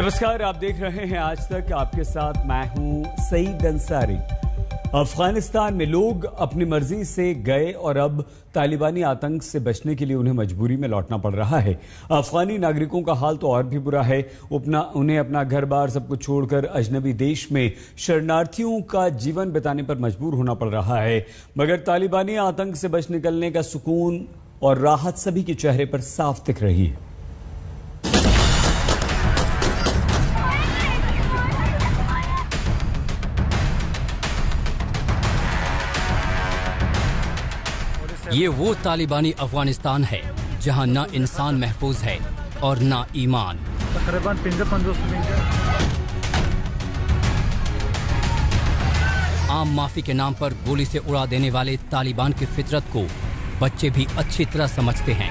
नमस्कार, आप देख रहे हैं आज तक। आपके साथ मैं हूं सईद अंसारी। अफगानिस्तान में लोग अपनी मर्जी से गए और अब तालिबानी आतंक से बचने के लिए उन्हें मजबूरी में लौटना पड़ रहा है। अफगानी नागरिकों का हाल तो और भी बुरा है। उन्हें अपना घर बार सब कुछ छोड़कर अजनबी देश में शरणार्थियों का जीवन बिताने पर मजबूर होना पड़ रहा है। मगर तालिबानी आतंक से बच निकलने का सुकून और राहत सभी के चेहरे पर साफ दिख रही है। ये वो तालिबानी अफगानिस्तान है जहां ना इंसान महफूज है और ना ईमान। आम माफी के नाम पर गोली से उड़ा देने वाले तालिबान की फितरत को बच्चे भी अच्छी तरह समझते हैं।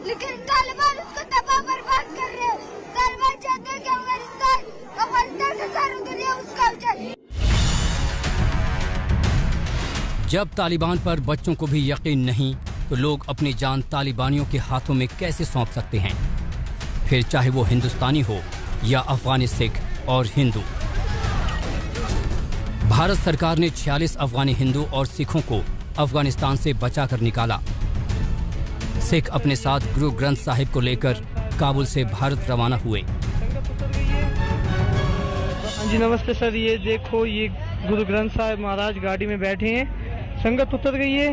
लेकिन तालिबान उसको तबाह बर्बाद कर रहे हैं। तालिबान चाहते हैं कि अफगानिस्तान का सारी दुनिया उसका हो जाए। जब तालिबान पर बच्चों को भी यकीन नहीं तो लोग अपनी जान तालिबानियों के हाथों में कैसे सौंप सकते हैं, फिर चाहे वो हिंदुस्तानी हो या अफगानी सिख और हिंदू। भारत सरकार ने 46 अफगानी हिंदू और सिखों को अफगानिस्तान से बचाकर निकाला। सिख अपने साथ गुरु ग्रंथ साहिब को लेकर काबुल से भारत रवाना हुए। जी नमस्ते सर, ये देखो ये गुरु ग्रंथ साहिब महाराज गाड़ी में बैठे हैं। संगत उतर गई है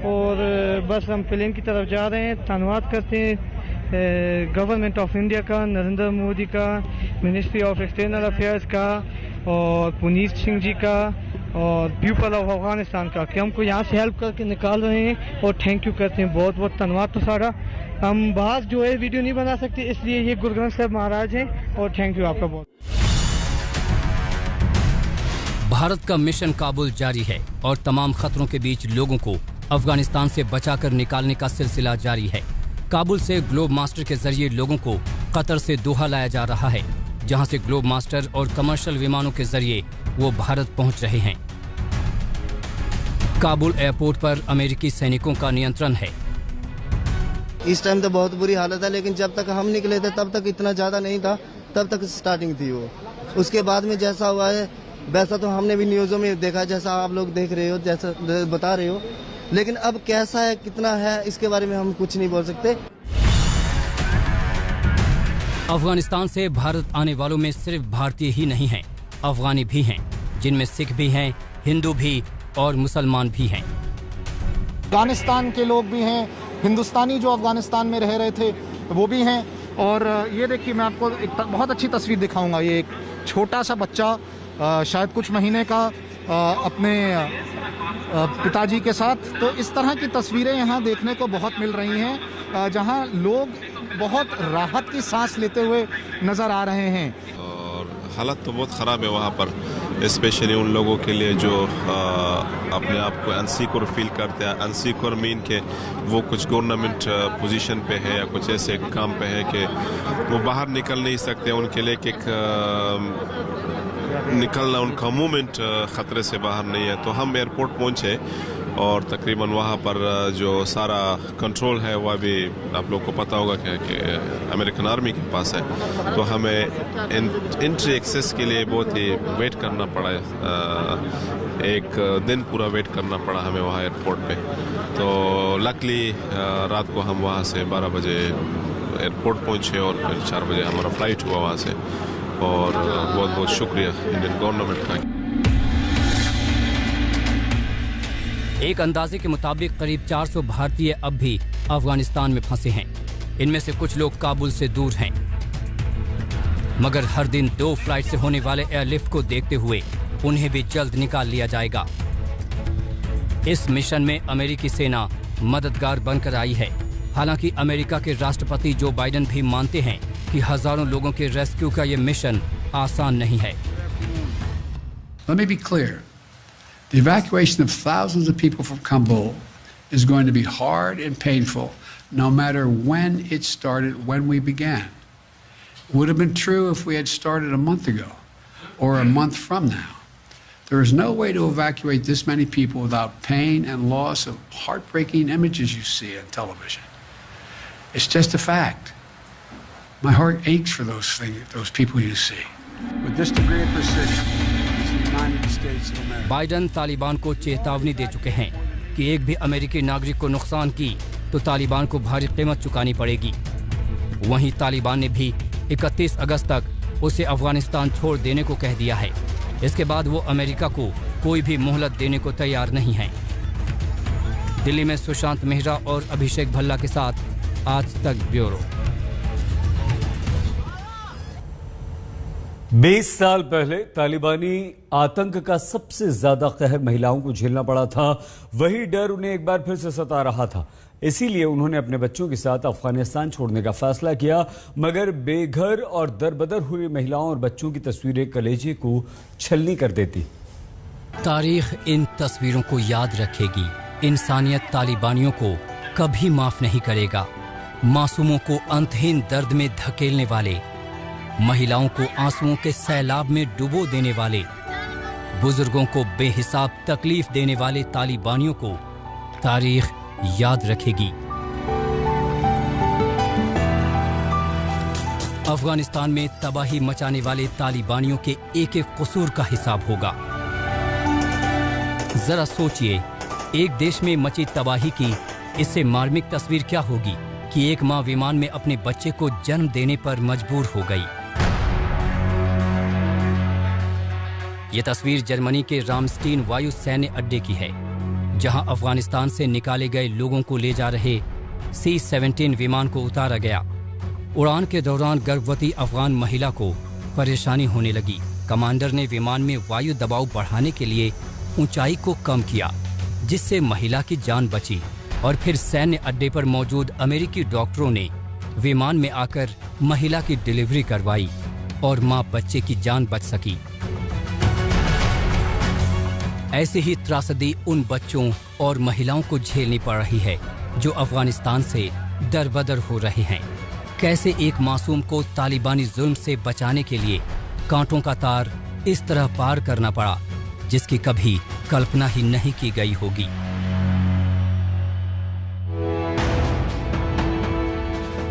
और बस हम प्लेन की तरफ जा रहे हैं। धन्यवाद करते हैं गवर्नमेंट ऑफ इंडिया का, नरेंद्र मोदी का, मिनिस्ट्री ऑफ एक्सटर्नल अफेयर्स का और पुनीत सिंह जी का और पीपल ऑफ अफगानिस्तान का कि हमको यहाँ से हेल्प करके निकाल रहे हैं और थैंक यू करते हैं। बहुत बहुत धन्यवाद। तो सारा हम बाहर जो है वीडियो नहीं बना सकते, इसलिए ये गुरु ग्रंथ साहिब महाराज हैं और थैंक यू आपका बहुत। भारत का मिशन काबुल जारी है और तमाम खतरों के बीच लोगों को अफगानिस्तान से बचाकर निकालने का सिलसिला जारी है। काबुल से ग्लोब मास्टर के जरिए लोगों को कतर से दोहा लाया जा रहा है, जहां से ग्लोब मास्टर और कमर्शियल विमानों के जरिए वो भारत पहुंच रहे हैं। काबुल एयरपोर्ट पर अमेरिकी सैनिकों का नियंत्रण है। इस टाइम तो बहुत बुरी हालत है, लेकिन जब तक हम निकले थे तब तक इतना ज्यादा नहीं था। तब तक स्टार्टिंग थी वो। उसके बाद में जैसा हुआ है वैसा तो हमने भी न्यूज़ों में देखा, जैसा आप लोग देख रहे हो, जैसा बता रहे हो। लेकिन अब कैसा है, कितना है, इसके बारे में हम कुछ नहीं बोल सकते। अफगानिस्तान से भारत आने वालों में सिर्फ भारतीय ही नहीं हैं, अफगानी भी हैं, जिनमें सिख भी हैं, हिंदू भी और मुसलमान भी हैं। अफगानिस्तान के लोग भी हैं, हिंदुस्तानी जो अफगानिस्तान में रह रहे थे वो भी हैं। और ये देखिए, मैं आपको एक बहुत अच्छी तस्वीर दिखाऊंगा। ये एक छोटा सा बच्चा शायद कुछ महीने का अपने पिताजी के साथ। तो इस तरह की तस्वीरें यहाँ देखने को बहुत मिल रही हैं, जहाँ लोग बहुत राहत की सांस लेते हुए नज़र आ रहे हैं। और हालत तो बहुत ख़राब है वहाँ पर, स्पेशली उन लोगों के लिए जो अपने आप को अनसिक्योर फील करते हैं। अनसिक्योर मीन के वो कुछ गवर्नमेंट पोजीशन पे है या कुछ ऐसे काम पे है कि वो बाहर निकल नहीं सकते। उनके लिए एक निकलना, उनका मूवमेंट ख़तरे से बाहर नहीं है। तो हम एयरपोर्ट पहुँचे और तकरीबन वहाँ पर जो सारा कंट्रोल है वो अभी आप लोग को पता होगा कि अमेरिकन आर्मी के पास है। तो हमें एंट्री एक्सेस के लिए बहुत ही वेट करना पड़ा है। एक दिन पूरा वेट करना पड़ा हमें वहाँ एयरपोर्ट पे। तो लकली रात को हम वहाँ से 12 बजे एयरपोर्ट पहुँचे और फिर 4 बजे हमारा फ्लाइट हुआ वहाँ से। और बहुत बहुत शुक्रिया इंडियन गवर्नमेंट का। एक अंदाजे के मुताबिक करीब 400 भारतीय अब भी अफगानिस्तान में फंसे हैं। इनमें से कुछ लोग काबुल से दूर हैं, मगर हर दिन 2 फ्लाइट से होने वाले एयरलिफ्ट को देखते हुए उन्हें भी जल्द निकाल लिया जाएगा। इस मिशन में अमेरिकी सेना मददगार बनकर आई है। हालांकि अमेरिका के राष्ट्रपति जो बाइडेन भी मानते हैं कि हजारों लोगों के रेस्क्यू का ये मिशन आसान नहीं है। Let me be clear. The evacuation of thousands of people from Kabul is going to be hard and painful, no matter when it started, when we began. It would have been true if we had started a month ago or a month from now. There is no way to evacuate this many people without pain and loss of heartbreaking images you see on television. It's just a fact. My heart aches for those people you see. With this degree of precision, it's the United States of America. Biden Taliban को चेतावनी दे चुके हैं कि एक भी अमेरिकी नागरिक को नुकसान की तो तालिबान को भारी कीमत चुकानी पड़ेगी। वहीं तालिबान ने भी 31 अगस्त तक उसे अफगानिस्तान छोड़ देने को कह दिया है। इसके बाद वो अमेरिका को कोई भी मोहलत देने को तैयार नहीं है। दिल्ली में सुशांत मेहरा और अभिषेक भल्ला के साथ आज तक ब्यूरो। 20 साल पहले तालिबानी आतंक का सबसे ज्यादा कहर महिलाओं को झेलना पड़ा था। वही डर उन्हें एक बार फिर से सता रहा था। इसीलिए उन्होंने अपने बच्चों के साथ अफगानिस्तान छोड़ने का फैसला किया। मगर बेघर और दरबदर हुई महिलाओं और बच्चों की तस्वीरें कलेजे को छलनी कर देती। तारीख इन तस्वीरों को याद रखेगी। इंसानियत तालिबानियों को कभी माफ नहीं करेगा। मासूमों को अंतहीन दर्द में धकेलने वाले, महिलाओं को आंसुओं के सैलाब में डुबो देने वाले, बुजुर्गों को बेहिसाब तकलीफ देने वाले तालिबानियों को तारीख याद रखेगी। अफगानिस्तान में तबाही मचाने वाले तालिबानियों के एक एक कसूर का हिसाब होगा। जरा सोचिए, एक देश में मची तबाही की इससे मार्मिक तस्वीर क्या होगी कि एक मां विमान में अपने बच्चे को जन्म देने पर मजबूर हो गई। ये तस्वीर जर्मनी के रामस्टीन वायु सैन्य अड्डे की है, जहां अफगानिस्तान से निकाले गए लोगों को ले जा रहे C-17 विमान को उतारा गया। उड़ान के दौरान गर्भवती अफगान महिला को परेशानी होने लगी। कमांडर ने विमान में वायु दबाव बढ़ाने के लिए ऊंचाई को कम किया, जिससे महिला की जान बची। और फिर सैन्य अड्डे पर मौजूद अमेरिकी डॉक्टरों ने विमान में आकर महिला की डिलीवरी करवाई और मां बच्चे की जान बच सकी। ऐसे ही त्रासदी उन बच्चों और महिलाओं को झेलनी पड़ रही है जो अफगानिस्तान से दरबदर हो रहे हैं। कैसे एक मासूम को तालिबानी जुल्म से बचाने के लिए कांटों का तार इस तरह पार करना पड़ा, जिसकी कभी कल्पना ही नहीं की गई होगी।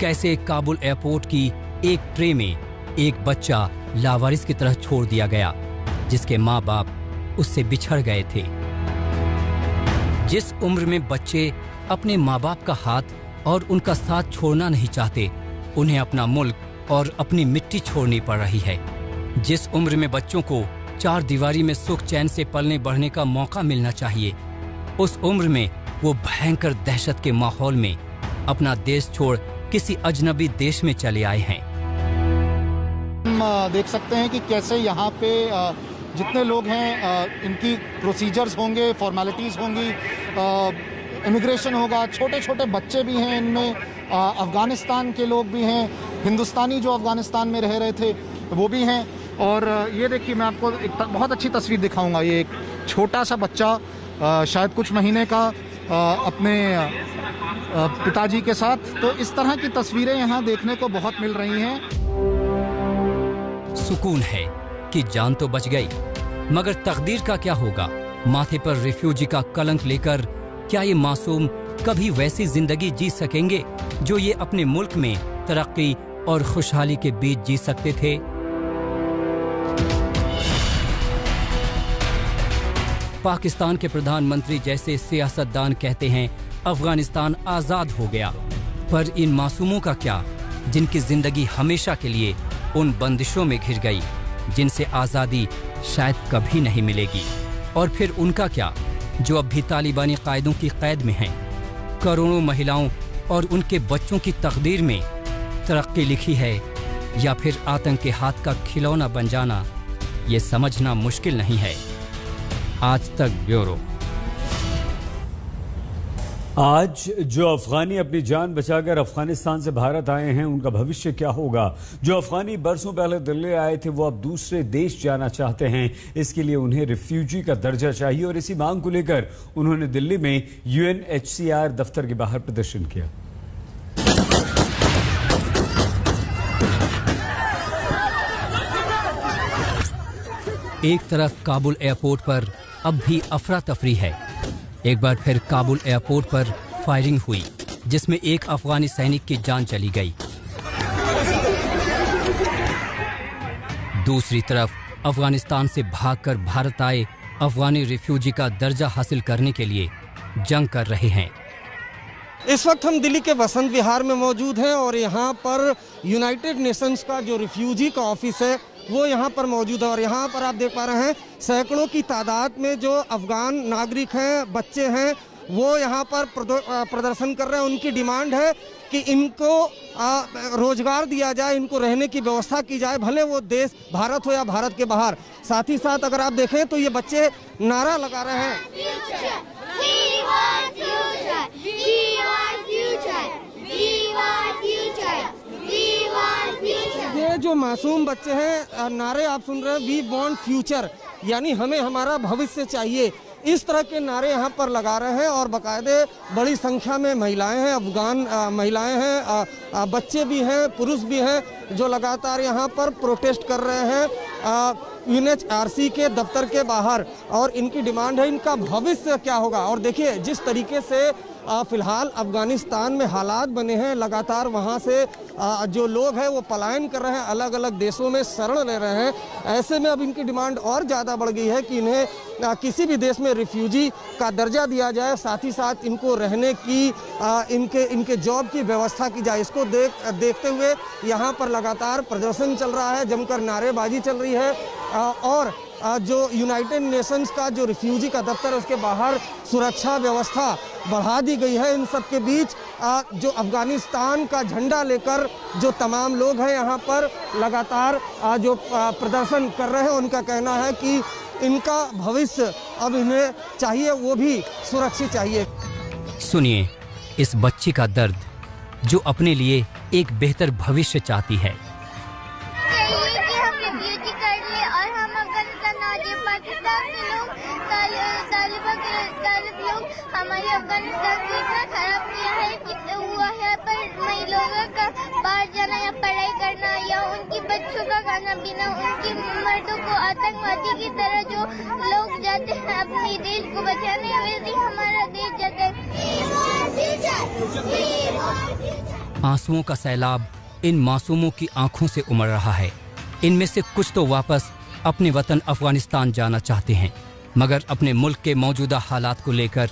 कैसे काबुल एयरपोर्ट की एक ट्रे में एक बच्चा लावारिस की तरह छोड़ दिया गया, जिसके माँ बाप उससे बिछड़ गए थे। जिस उम्र में बच्चे अपने माँ बाप का हाथ और उनका साथ छोड़ना नहीं चाहते, उन्हें अपना मुल्क और अपनी मिट्टी छोड़नी पड़ रही है। जिस उम्र में बच्चों को चार दीवारी में सुख चैन से पलने बढ़ने का मौका मिलना चाहिए, उस उम्र में वो भयंकर दहशत के माहौल में अपना देश छोड़ किसी अजनबी देश में चले आए हैं। हम देख सकते हैं कि कैसे यहाँ पे जितने लोग हैं इनकी प्रोसीजर्स होंगे, फॉर्मेलिटीज़ होंगी, इमिग्रेशन होगा। छोटे छोटे बच्चे भी हैं इनमें, अफ़गानिस्तान के लोग भी हैं, हिंदुस्तानी जो अफ़गानिस्तान में रह रहे थे वो भी हैं। और ये देखिए, मैं आपको एक बहुत अच्छी तस्वीर दिखाऊंगा। ये एक छोटा सा बच्चा शायद कुछ महीने का अपने पिताजी के साथ। तो इस तरह की तस्वीरें यहाँ देखने को बहुत मिल रही हैं। सुकून है कि जान तो बच गई, मगर तकदीर का क्या होगा? माथे पर रिफ्यूजी का कलंक लेकर क्या ये मासूम कभी वैसी जिंदगी जी सकेंगे जो ये अपने मुल्क में तरक्की और खुशहाली के बीच जी सकते थे? पाकिस्तान के प्रधानमंत्री जैसे सियासतदान कहते हैं अफगानिस्तान आजाद हो गया, पर इन मासूमों का क्या, जिनकी जिंदगी हमेशा के लिए उन बंदिशों में घिर गई जिनसे आजादी शायद कभी नहीं मिलेगी? और फिर उनका क्या जो अब भी तालिबानी कायदों की कैद में हैं? करोड़ों महिलाओं और उनके बच्चों की तकदीर में तरक्की लिखी है या फिर आतंक के हाथ का खिलौना बन जाना, ये समझना मुश्किल नहीं है। आज तक ब्यूरो। आज जो अफगानी अपनी जान बचाकर अफगानिस्तान से भारत आए हैं, उनका भविष्य क्या होगा? जो अफगानी बरसों पहले दिल्ली आए थे, वो अब दूसरे देश जाना चाहते हैं। इसके लिए उन्हें रिफ्यूजी का दर्जा चाहिए और इसी मांग को लेकर उन्होंने दिल्ली में UNHCR दफ्तर के बाहर प्रदर्शन किया। एक तरफ काबुल एयरपोर्ट पर अब भी अफरा तफरी है। एक बार फिर काबुल एयरपोर्ट पर फायरिंग हुई, जिसमें एक अफगानी सैनिक की जान चली गई। दूसरी तरफ अफगानिस्तान से भागकर भारत आए अफगानी रिफ्यूजी का दर्जा हासिल करने के लिए जंग कर रहे हैं। इस वक्त हम दिल्ली के वसंत विहार में मौजूद हैं और यहाँ पर यूनाइटेड नेशंस का जो रिफ्यूजी का ऑफिस है वो यहाँ पर मौजूद है। और यहाँ पर आप देख पा रहे हैं सैकड़ों की तादाद में जो अफगान नागरिक हैं, बच्चे हैं, वो यहाँ पर प्रदर्शन कर रहे हैं। उनकी डिमांड है कि इनको रोजगार दिया जाए, इनको रहने की व्यवस्था की जाए, भले वो देश भारत हो या भारत के बाहर। साथ ही साथ अगर आप देखें तो ये बच्चे नारा लगा रहे हैं, ये जो मासूम बच्चे हैं नारे आप सुन रहे हैं, वी वांट फ्यूचर, यानी हमें हमारा भविष्य चाहिए। इस तरह के नारे यहाँ पर लगा रहे हैं और बाकायदे बड़ी संख्या में महिलाएं हैं, अफगान महिलाएं हैं, बच्चे भी हैं, पुरुष भी हैं, जो लगातार यहाँ पर प्रोटेस्ट कर रहे हैं UNHRC के दफ्तर के बाहर। और इनकी डिमांड है इनका भविष्य क्या होगा। और देखिए जिस तरीके से फिलहाल अफगानिस्तान में हालात बने हैं, लगातार वहाँ से जो लोग हैं वो पलायन कर रहे हैं, अलग अलग देशों में शरण ले रहे हैं। ऐसे में अब इनकी डिमांड और ज़्यादा बढ़ गई है कि इन्हें किसी भी देश में रिफ्यूजी का दर्जा दिया जाए, साथ ही साथ इनको रहने की इनके जॉब की व्यवस्था की जाए। इसको देखते हुए यहाँ पर लगातार प्रदर्शन चल रहा है, जमकर नारेबाजी चल रही है। और जो यूनाइटेड नेशंस का जो रिफ्यूजी का दफ्तर है उसके बाहर सुरक्षा व्यवस्था बढ़ा दी गई है। इन सब के बीच जो अफगानिस्तान का झंडा लेकर जो तमाम लोग हैं यहाँ पर लगातार जो प्रदर्शन कर रहे हैं, उनका कहना है कि इनका भविष्य अब इन्हें चाहिए, वो भी सुरक्षित चाहिए। सुनिए इस बच्ची का दर्द जो अपने लिए एक बेहतर भविष्य चाहती है। हमारे अफगानिस्तान को इतना खराब किया है कि हुआ है पर नई लोगों का बाहर जाना या पढ़ाई करना या उनकी बच्चों का खाना पीना, उनकी मर्दों को आतंकवादी की तरह जो लोग जाते हैं अपने देश को बचाने, वैसे हमारा देश जाता है। आंसुओं का सैलाब इन मासूमों की आंखों से उमड़ रहा है। इनमें से कुछ तो वापस अपने वतन अफगानिस्तान जाना चाहते हैं, मगर अपने मुल्क के मौजूदा हालात को लेकर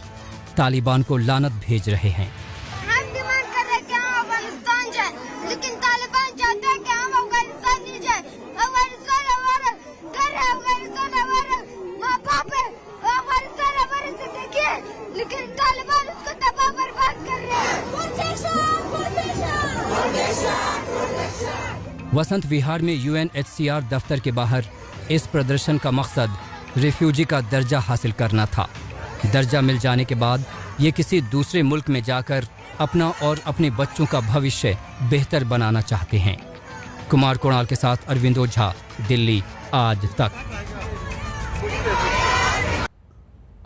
तालिबान को लानत भेज रहे हैं। हम डिमांड कर रहे हैं कि हम अफगानिस्तान जाएं, लेकिन तालिबान चाहते हैं कि हम अफगानिस्तान नहीं जाएं। अफगानिस्तान हमारा घर है, अफगानिस्तान हमारा माँ बाप है, अफगानिस्तान हमारे जिंदगी है, लेकिन तालिबान उसको तबाह बर्बाद कर रहे हैं। वसंत विहार में UNHCR दफ्तर के बाहर इस प्रदर्शन का मकसद रिफ्यूजी का दर्जा हासिल करना था। दर्जा मिल जाने के बाद ये किसी दूसरे मुल्क में जाकर अपना और अपने बच्चों का भविष्य बेहतर बनाना चाहते हैं। कुमार कुणाल के साथ अरविंदो झा, दिल्ली आज तक।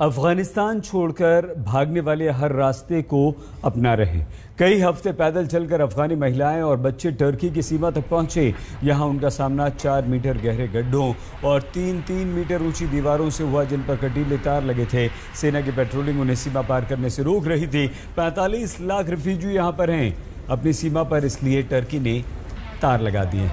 अफगानिस्तान छोड़कर भागने वाले हर रास्ते को अपना रहे। कई हफ्ते पैदल चलकर अफगानी महिलाएं और बच्चे टर्की की सीमा तक पहुंचे। यहां उनका सामना 4 मीटर गहरे गड्ढों और 3-3 मीटर ऊंची दीवारों से हुआ, जिन पर कटीले तार लगे थे। सेना की पेट्रोलिंग उन्हें सीमा पार करने से रोक रही थी। 45 लाख रिफ्यूजी यहां पर हैं अपनी सीमा पर, इसलिए टर्की ने तार लगा दिए।